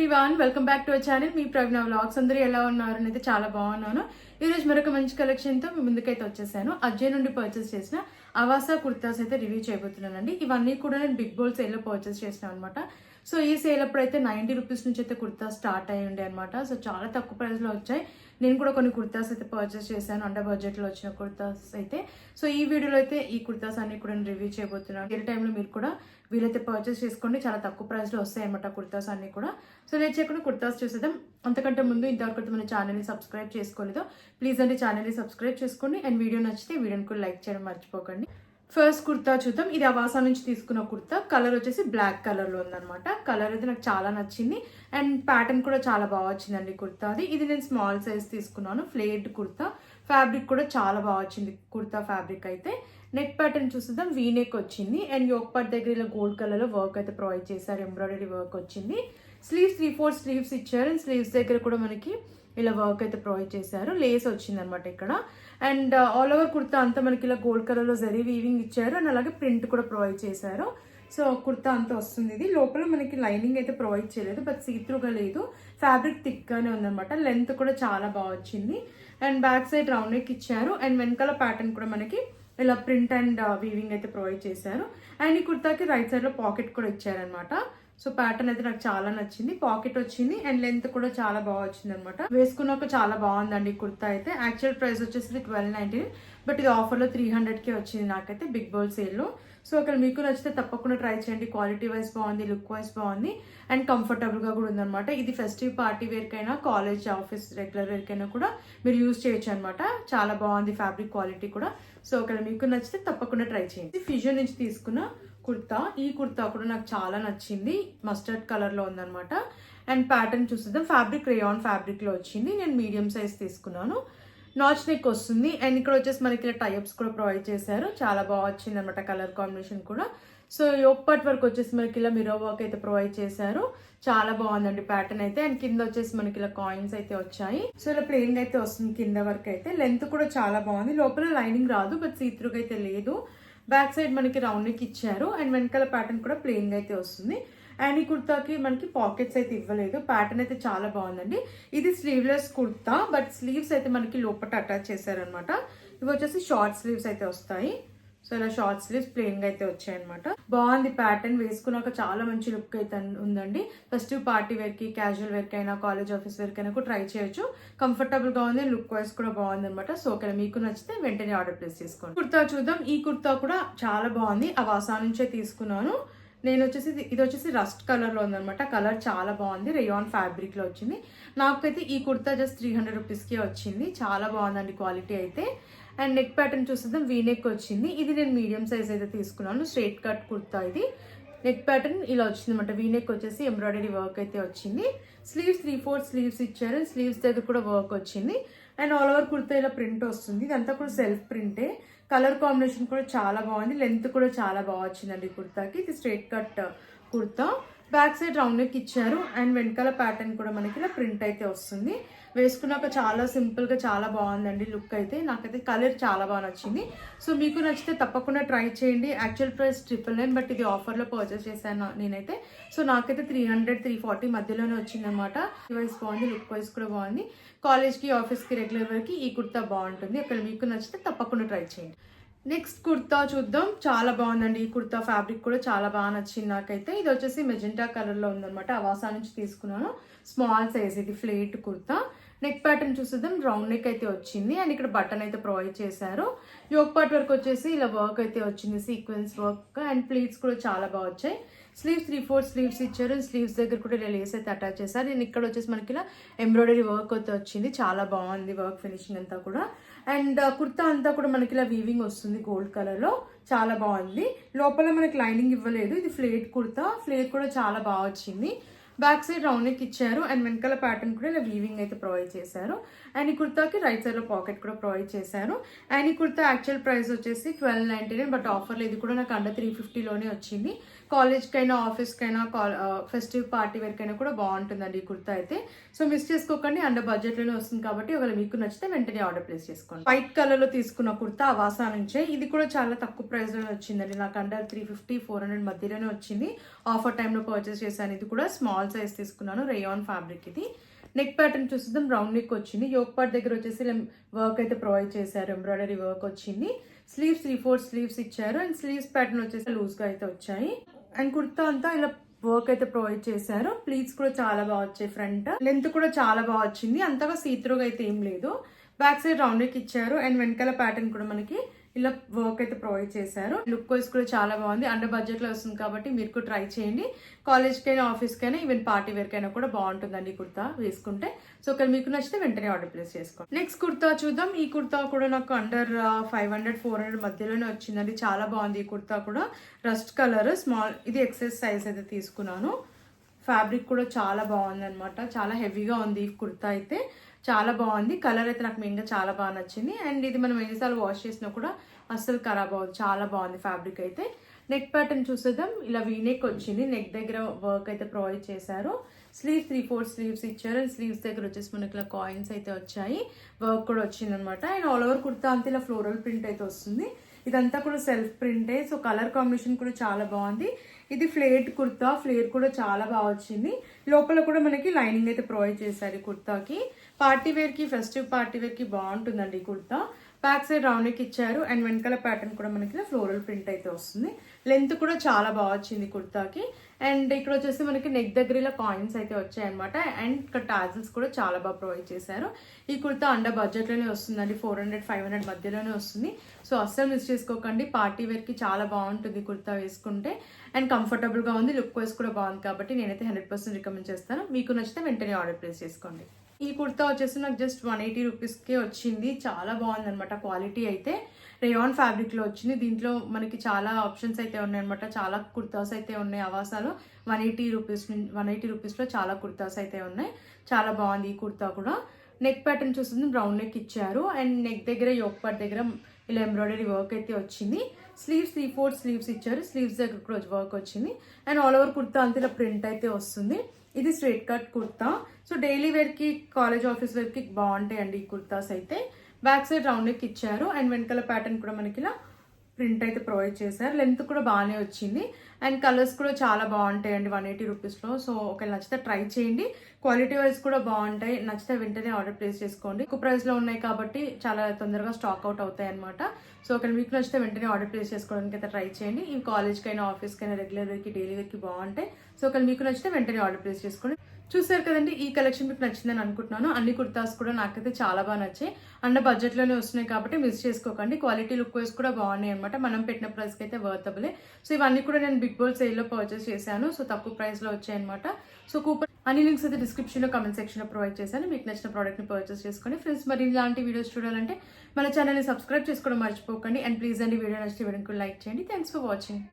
Everyone, welcome back to our channel. మీ Pragya vlogs. అందరూ ఎలా ఉన్నారు? అయితే చాలా బాగున్నాను. ఈరోజు మరొక మంచి కలెక్షన్తో మీ ముందుకైతే వచ్చేసాను. అజయ్ నుండి పర్చేస్ చేసిన అవాసా కుర్తాస్ అయితే రివ్యూ చేయబోతున్నానండి. ఇవన్నీ కూడా నేను బిగ్ బోల్ సేల్లో పర్చేస్ చేసిన అనమాట. సో ఈ సేల్ అప్పుడు అయితే 90 రూపీస్ నుంచి అయితే కుర్తా స్టార్ట్ అయ్యి ఉండే అనమాట. సో చాలా తక్కువ ప్రైస్లో వచ్చాయి. నేను కూడా కొన్ని కుర్తాస్ అయితే పర్చేస్ చేశాను, అండర్ బడ్జెట్లో వచ్చిన కుర్తాస్ అయితే. సో ఈ వీడియోలో అయితే ఈ కుర్తాస్ అన్ని కూడా నేను రివ్యూ చేయబోతున్నాను. ఏ టైంలో మీరు కూడా వీలైతే పర్చేస్ చేసుకోండి, చాలా తక్కువ ప్రైస్లో వస్తాయి అన్నమాట కుర్తాస్ అన్ని కూడా. సో నేను చేయకుండా కుర్తాస్ చూసేద్దాం. అంతకంటే ముందు ఇంతవరకు మన ఛానల్ని సబ్స్క్రైబ్ చేసుకోలేదో ప్లీజ్ అంటే ఛానల్ని సబ్స్క్రైబ్ చేసుకోండి. అండ్ వీడియో నచ్చితే వీడియోని కూడా లైక్ చేయడం మర్చిపోకండి. ఫస్ట్ కుర్తా చూద్దాం. ఇది అవాసా నుంచి తీసుకున్న కుర్తా. కలర్ వచ్చేసి బ్లాక్ కలర్లో ఉందన్నమాట. కలర్ అయితే నాకు చాలా నచ్చింది అండ్ ప్యాటర్న్ కూడా చాలా బాగా వచ్చిందండి కుర్తాది. ఇది నేను స్మాల్ సైజ్ తీసుకున్నాను. ఫ్లేడ్ కుర్తా. ఫ్యాబ్రిక్ కూడా చాలా బాగా వచ్చింది కుర్తా ఫ్యాబ్రిక్ అయితే. నెక్ ప్యాటర్న్ చూద్దాం. వీ నెక్ వచ్చింది అండ్ యోక్ పార్ట్ దగ్గర ఇలా గోల్డ్ కలర్లో వర్క్ అయితే ప్రొవైడ్ చేశారు. ఎంబ్రాయిడరీ వర్క్ వచ్చింది. స్లీవ్స్ 3/4 స్లీవ్స్ ఇచ్చారు అండ్ స్లీవ్స్ దగ్గర కూడా మనకి ఇలా వర్క్ అయితే ప్రొవైడ్ చేశారు. లేస్ వచ్చింది అనమాట ఇక్కడ. అండ్ ఆల్ ఓవర్ కుర్తా అంతా మనకి ఇలా గోల్డ్ కలర్లో జరీ వీవింగ్ ఇచ్చారు అండ్ అలాగే ప్రింట్ కూడా ప్రొవైడ్ చేశారు. సో కుర్తా అంతా వస్తుంది. ఇది లోపల మనకి లైనింగ్ అయితే ప్రొవైడ్ చేయలేదు, బట్ సీత్రూగా లేదు. ఫ్యాబ్రిక్ థిక్గానే ఉందన్నమాట. లెంత్ కూడా చాలా బాగా వచ్చింది. And back side round neck ఇచ్చారు అండ్ వెనకాల ప్యాటర్న్ కూడా మనకి ఇలా ప్రింట్ అండ్ వీవింగ్ అయితే ప్రొవైడ్ చేశారు. అండ్ ఈ కుర్తాకి రైట్ సైడ్లో పాకెట్ కూడా ఇచ్చారనమాట. సో ప్యాటర్న్ అయితే నాకు చాలా నచ్చింది. పాకెట్ వచ్చింది అండ్ లెంత్ కూడా చాలా బాగా వచ్చింది అనమాట. వేసుకున్నాక చాలా బాగుందండి ఈ కుర్తా అయితే. యాక్చువల్ ప్రైస్ వచ్చేసి 1290, బట్ ఇది ఆఫర్లో 300కే వచ్చింది నాకైతే బిగ్ బోల్ సేల్లో. సో అక్కడ మీకు నచ్చితే తప్పకుండా ట్రై చేయండి. క్వాలిటీ వైజ్ బాగుంది, లుక్ వైజ్ బాగుంది అండ్ కంఫర్టబుల్గా కూడా ఉందన్నమాట. ఇది ఫెస్టివ్ పార్టీ వేర్కైనా, కాలేజ్, ఆఫీస్, రెగ్యులర్ వేర్కైనా కూడా మీరు యూజ్ చేయొచ్చు అనమాట. చాలా బాగుంది ఫ్యాబ్రిక్ క్వాలిటీ కూడా. సో అక్కడ మీకు నచ్చితే తప్పకుండా ట్రై చేయండి. ఫిజియో నుంచి తీసుకున్న కుర్తా. ఈ కుర్తా కూడా నాకు చాలా నచ్చింది. మస్టర్డ్ కలర్లో ఉందన్నమాట. అండ్ ప్యాటర్న్ చూస్తుందాం. ఫ్యాబ్రిక్ రేయాన్ ఫ్యాబ్రిక్లో వచ్చింది. నేను మీడియం సైజ్ తీసుకున్నాను. నాచ్ నెక్ వస్తుంది అండ్ ఇక్కడ వచ్చేసి మనకి ఇలా టైప్స్ కూడా ప్రొవైడ్ చేశారు. చాలా బాగా వచ్చింది అనమాట కలర్ కాంబినేషన్ కూడా. సో యోక్ పార్ట్ వర్క్ వచ్చేసి మనకి ఇలా మిరర్ వర్క్ అయితే ప్రొవైడ్ చేశారు. చాలా బాగుందండి ప్యాటర్న్ అయితే. అండ్ కింద వచ్చేసి మనకి ఇలా కాయిన్స్ అయితే వచ్చాయి. సో ఇలా ప్లెయిన్ అయితే వస్తుంది కింద వరకు అయితే. లెంత్ కూడా చాలా బాగుంది. లోపల లైనింగ్ రాదు, బట్ సీత్రూగా అయితే లేదు. బ్యాక్ సైడ్ మనకి రౌండ్ నెక్ ఇచ్చారు అండ్ వెనకాల ప్యాటర్న్ కూడా ప్లెయిన్ గా అయితే వస్తుంది. అండ్ ఈ కుర్తాకి మనకి పాకెట్స్ అయితే ఇవ్వలేదు. ప్యాటర్న్ అయితే చాలా బాగుందండి. ఇది స్లీవ్లెస్ కుర్తా, బట్ స్లీవ్స్ అయితే మనకి లోపల అటాచ్ చేశారనమాట. ఇవి వచ్చేసి షార్ట్ స్లీవ్స్ అయితే వస్తాయి. సో ఇలా షార్ట్ స్లీవ్స్ ప్లెయిన్ గా అయితే వచ్చాయన్నమాట. బాగుంది ప్యాటర్న్. వేసుకున్నాక చాలా మంచి లుక్ అయితే ఉందండి. ఫెస్టివ్ పార్టీ వేర్ కి, క్యాజువల్ వేర్ కైనా, కాలేజ్ ఆఫీస్ వేర్ కైనా కూడా ట్రై చేయొచ్చు. కంఫర్టబుల్ గా ఉంది, లుక్ వైజ్ కూడా బాగుంది అనమాట. సో ఒకవేళ మీకు నచ్చితే వెంటనే ఆర్డర్ ప్లేస్ చేసుకోండి. కుర్తా చూద్దాం. ఈ కుర్తా కూడా చాలా బాగుంది. అవాసా నుంచే తీసుకున్నాను. ఇది వచ్చేసి రస్ట్ కలర్ లో ఉందన్నమాట. కలర్ చాలా బాగుంది. రేయాన్ ఫ్యాబ్రిక్ లో వచ్చింది. నాకైతే ఈ కుర్తా జస్ట్ 300 రూపీస్కి వచ్చింది. చాలా బాగుందండి క్వాలిటీ అయితే. అండ్ నెక్ ప్యాటర్న్ చూస్తుందాం. వీ నెక్ వచ్చింది. ఇది నేను మీడియం సైజ్ అయితే తీసుకున్నాను. స్ట్రైట్ కట్ కుర్తా ఇది. నెక్ ప్యాటర్న్ ఇలా వచ్చింది అనమాట. వీ నెక్ వచ్చేసి ఎంబ్రాయిడరీ వర్క్ అయితే వచ్చింది. స్లీవ్స్ 3/4 స్లీవ్స్ ఇచ్చారు. స్లీవ్స్ దగ్గర కూడా వర్క్ వచ్చింది. అండ్ ఆల్ ఓవర్ కుర్తా ఇలా ప్రింట్ వస్తుంది. ఇదంతా కూడా సెల్ఫ్ ప్రింటే. కలర్ కాంబినేషన్ కూడా చాలా బాగుంది. లెంత్ కూడా చాలా బాగా వచ్చిందండి కుర్తాకి. ఇది straight cut kurta. Back side round neck ఇచ్చారు అండ్ వెనకాల ప్యాటర్న్ కూడా మనకి ఇలా ప్రింట్ అయితే వస్తుంది. వేసుకున్నాక చాలా సింపుల్గా చాలా బాగుందండి లుక్ అయితే. నాకైతే కలర్ చాలా బాగా నచ్చింది. సో మీకు నచ్చితే తప్పకుండా ట్రై చేయండి. యాక్చువల్ ప్రైస్ 999, బట్ ఇది ఆఫర్లో పర్చేస్ చేశాను నేనైతే. సో నాకైతే 300-340 మధ్యలోనే వచ్చిందనమాట. వైజ్ బాగుంది, లుక్ వైజ్ కూడా బాగుంది. కాలేజ్కి, ఆఫీస్కి, రెగ్యులర్ వేర్కి ఈ కుర్తా బాగుంటుంది. ఒకవేళ మీకు నచ్చితే తప్పకుండా ట్రై చేయండి. నెక్స్ట్ కుర్తా చూద్దాం. చాలా బాగుందండి ఈ కుర్తా. ఫ్యాబ్రిక్ కూడా చాలా బాగా నచ్చింది నాకైతే. ఇది వచ్చేసి మెజెంటా కలర్లో ఉందన్నమాట. అవాసా నుంచి తీసుకున్నాను. స్మాల్ సైజ్ ఇది ఫ్లేట్ కుర్తా. నెక్ ప్యాటర్న్ చూసేద్దాం. రౌండ్ నెక్ అయితే వచ్చింది అండ్ ఇక్కడ బటన్ అయితే ప్రొవైడ్ చేశారు. యోక్ పార్ట్ వర్క్ వచ్చేసి ఇలా వర్క్ అయితే వచ్చింది, సీక్వెన్స్ వర్క్. అండ్ ప్లీట్స్ కూడా చాలా బాగా వచ్చాయి. స్లీవ్స్ 3/4 స్లీవ్స్ ఇచ్చారు. స్లీవ్స్ దగ్గర కూడా ఇలా లేస్ అయితే అటాచ్ చేశారు. నేను ఇక్కడ వచ్చేసి మనకి ఇలా ఎంబ్రాయిడరీ వర్క్ అయితే వచ్చింది. చాలా బాగుంది వర్క్ ఫినిషింగ్ అంతా కూడా. అండ్ కుర్తా అంతా కూడా మనకి ఇలా వీవింగ్ వస్తుంది గోల్డ్ కలర్ లో. చాలా బాగుంది. లోపల మనకి లైనింగ్ ఇవ్వలేదు. ఇది ఫ్లేట్ కుర్తా. ఫ్లేట్ కూడా చాలా బాగా వచ్చింది. బ్యాక్ సైడ్ రౌండ్ నెక్ ఇచ్చారు అండ్ వెనకాల ప్యాటర్న్ కూడా ఇలా వీవింగ్ అయితే ప్రొవైడ్ చేశారు. అండ్ ఈ కుర్తాకి రైట్ సైడ్ లో పాకెట్ కూడా ప్రొవైడ్ చేశారు. అండ్ ఈ కుర్తా యాక్చువల్ ప్రైస్ వచ్చేసి 1299, బట్ ఆఫర్లో ఇది కూడా నాకు అండర్ 350లోనే వచ్చింది. కాలేజ్కైనా ఆఫీస్కైనా ఫెస్టివ్ పార్టీ వేర్కైనా కూడా బాగుంటుందండి ఈ కుర్తా అయితే. సో మిస్ చేసుకోకండి, అండర్ బడ్జెట్లోనే వస్తుంది కాబట్టి ఒకవేళ మీకు నచ్చితే వెంటనే ఆర్డర్ ప్లేస్ చేసుకోండి. వైట్ కలర్లో తీసుకున్న కుర్తా అవాసా నుంచే, ఇది కూడా చాలా తక్కువ ప్రైస్లోనే వచ్చిందండి. నాకు అండర్ 350-400 మధ్యలోనే వచ్చింది. ఆఫర్ టైంలో పర్చేస్ చేశాను. ఇది కూడా స్మాల్ సైజ్ తీసుకున్నాను, రేయాన్ ఫ్యాబ్రిక్ ఇది. నెక్ ప్యాటర్న్ చూసిద్దాం, రౌండ్ నెక్ వచ్చింది. యోక్ పార్ట్ దగ్గర వచ్చేసి వర్క్ అయితే ప్రొవైడ్ చేశారు, ఎంబ్రాయిడరీ వర్క్ వచ్చింది. స్లీవ్స్ 3/4 స్లీవ్స్ ఇచ్చారు అండ్ స్లీవ్స్ ప్యాటర్న్ వచ్చేసి లూజ్గా అయితే వచ్చాయి. అండ్ కుర్తా అంతా ఇలా వర్క్ అయితే ప్రొవైడ్ చేశారు. ప్లీట్స్ కూడా చాలా బాగా వచ్చాయి, ఫ్రంట్ లెంత్ కూడా చాలా బాగా వచ్చింది, అంతగా సీత్రూగా అయితే ఏం లేదు. బ్యాక్ సైడ్ రౌండ్ నెక్ ఇచ్చారు అండ్ వెనకాల ప్యాటర్న్ కూడా మనకి ఇలా వర్క్ అయితే ప్రొవైడ్ చేశారు. లుక్ వైజ్ కూడా చాలా బాగుంది, అండర్ బడ్జెట్ లో వస్తుంది కాబట్టి మీరు కూడా ట్రై చేయండి. కాలేజ్కైనా ఆఫీస్కైనా ఈవెన్ పార్టీ వేర్కైనా కూడా బాగుంటుందండి ఈ కుర్తా వేసుకుంటే. సో ఒకవేళ మీకు నచ్చితే వెంటనే ఆర్డర్ ప్లేస్ చేసుకోండి. నెక్స్ట్ కుర్తా చూద్దాం. ఈ కుర్తా కూడా నాకు అండర్ 500-400 మధ్యలోనే వచ్చిందండి. చాలా బాగుంది ఈ కుర్తా కూడా. రస్ట్ కలర్, స్మాల్, ఇది ఎక్సెస్ సైజ్ అయితే తీసుకున్నాను. ఫ్యాబ్రిక్ కూడా చాలా బాగుంది అనమాట, చాలా హెవీగా ఉంది ఈ కుర్తా అయితే. చాలా బాగుంది, కలర్ అయితే నాకు మెయిన్గా చాలా బాగా నచ్చింది. అండ్ ఇది మనం ఎన్నిసార్లు వాష్ చేసినా కూడా అస్సలు ఖరాబ్ అవ్వదు, చాలా బాగుంది ఫ్యాబ్రిక్ అయితే. నెక్ ప్యాటర్న్ చూసేద్దాం, ఇలా వీనెక్ వచ్చింది, నెక్ దగ్గర వర్క్ అయితే ప్రొవైడ్ చేశారు. స్లీవ్స్ 3/4 స్లీవ్స్ ఇచ్చారు అండ్ స్లీవ్స్ దగ్గర వచ్చేసి మనకి ఇలా కాయిన్స్ అయితే వచ్చాయి, వర్క్ కూడా వచ్చింది అనమాట. అండ్ ఆల్ ఓవర్ కుర్తా అంతా ఇలా ఫ్లోరల్ ప్రింట్ అయితే వస్తుంది. ఇదంతా కూడా సెల్ఫ్ ప్రింటే, సో కలర్ కాంబినేషన్ కూడా చాలా బాగుంది. ఇది ఫ్లేట్ కుర్తా, ఫ్లేర్ కూడా చాలా బాగా వచ్చింది. లోపల కూడా మనకి లైనింగ్ అయితే ప్రొవైడ్ చేశారు ఈ కుర్తాకి. పార్టీ వేర్కి, ఫెస్టివ్ పార్టీ వేర్కి బాగుంటుందండి ఈ kurta. Back side round neck ఇచ్చారు అండ్ వెనకాల ప్యాటర్న్ కూడా మనకి ఫ్లోరల్ ప్రింట్ అయితే వస్తుంది. లెంత్ కూడా చాలా బాగా వచ్చింది కుర్తాకి. అండ్ ఇక్కడ వచ్చేసి మనకి నెక్ దగ్గర ఇలా కాయిన్స్ అయితే వచ్చాయి అనమాట. అండ్ ఇక్కడ టాజిల్స్ కూడా చాలా బాగా ప్రొవైడ్ చేశారు. ఈ కుర్తా అండర్ బడ్జెట్లోనే వస్తుందండి, 400-500 మధ్యలోనే వస్తుంది. సో అస్సలు మిస్ చేసుకోకండి, పార్టీ వేర్కి చాలా బాగుంటుంది కుర్తా వేసుకుంటే. అండ్ కంఫర్టబుల్గా ఉంది, లుక్ వైజ్ కూడా బాగుంది కాబట్టి నేనైతే 100% రికమెండ్ చేస్తాను. మీకు నచ్చితే వెంటనే ఆర్డర్ ప్లేస్ చేసుకోండి. ఈ కుర్తా వచ్చేసి నాకు జస్ట్ 180 రూపీస్కే వచ్చింది. చాలా బాగుంది అనమాట, క్వాలిటీ అయితే రేయాన్ ఫ్యాబ్రిక్లో వచ్చింది. దీంట్లో మనకి చాలా ఆప్షన్స్ అయితే ఉన్నాయి అనమాట, చాలా కుర్తాస్ అయితే ఉన్నాయి అవాసాలో. 180 రూపీస్లో చాలా కుర్తాస్ అయితే ఉన్నాయి. చాలా బాగుంది ఈ కుర్తా కూడా. నెక్ ప్యాటర్న్ చూస్తుంది, రౌండ్ నెక్ ఇచ్చారు అండ్ నెక్ దగ్గర యోక్ పార్ట్ దగ్గర ఇలా ఎంబ్రాయిడరీ వర్క్ అయితే వచ్చింది. స్లీవ్స్ 3/4 స్లీవ్స్ ఇచ్చారు, స్లీవ్స్ దగ్గర కూడా వర్క్ వచ్చింది. అండ్ ఆల్ ఓవర్ కుర్తా అంతా ఇలా ప్రింట్ అయితే వస్తుంది. ఇది straight cut kurta, so daily వేర్కి, కాలేజ్ ఆఫీస్ వేర్కి బాగుంటాయండి ఈ కుర్తాస్ అయితే. బ్యాక్ సైడ్ రౌండ్ నెక్ ఇచ్చారు అండ్ వెనకాల ప్యాటర్న్ కూడా మనకి ఇలా ప్రింట్ అయితే ప్రొవైడ్ చేశారు. లెంత్ కూడా బాగానే వచ్చింది అండ్ కలర్స్ కూడా చాలా బాగుంటాయండి 180 రూపీస్లో. సో ఒకవేళ నచ్చితే ట్రై చేయండి, క్వాలిటీ వైజ్ కూడా బాగుంటాయి. నచ్చితే వెంటనే ఆర్డర్ ప్లేస్ చేసుకోండి. ఎక్కువ ప్రైస్లో ఉన్నాయి కాబట్టి చాలా తొందరగా స్టాక్ అవుట్ అవుతాయి అనమాట. సో ఒకవేళ మీకు నచ్చితే వెంటనే ఆర్డర్ ప్లేస్ చేసుకోవడానికి అయితే ట్రై చేయండి. ఈ కాలేజ్కైనా ఆఫీస్కైనా రెగ్యులర్ వేర్కి, డైలీ వేర్కి బాగుంటాయి. సో ఒకవేళ మీకు నచ్చితే వెంటనే ఆర్డర్ ప్లేస్ చేసుకోండి. చూసారు కదండి, ఈ కలెక్షన్ మీకు నచ్చిందని అనుకుంటున్నాను. అన్ని కుర్తాస్ కూడా నాకైతే చాలా బాగా నచ్చాయి. అండ్ బడ్జెట్లోనే వస్తున్నాయి కాబట్టి మిస్ చేసుకోకండి. క్వాలిటీ, లుక్ వైజ్ కూడా బాగున్నాయి అనమాట. మనం పెట్టిన ప్రైస్కి అయితే వర్తబులే. సో ఇవన్నీ కూడా నేను బిగ్ బోల్ సేల్లో పర్చేస్ చేశాను. సో తక్కువ ప్రైస్లో వచ్చాయి అనమాట. సో కూపన్ అన్ని లింక్స్ అయితే డిస్క్రిప్షన్లో, కమెంట్ సెక్షన్లో ప్రొవైడ్ చేశాను. మీకు నచ్చిన ప్రోడక్ట్ని పర్చేస్ చేసుకోండి. ఫ్రెండ్స్ మరి ఇలాంటి వీడియోస్ చూడాలంటే మన ఛానల్ని సబ్స్క్రైబ్ చేసుకోవడం మర్చిపోకండి. అండ్ ప్లీజ్ అండి, వీడియో నచ్చితే వీడియోకి లైక్ చేయండి. Thanks for watching.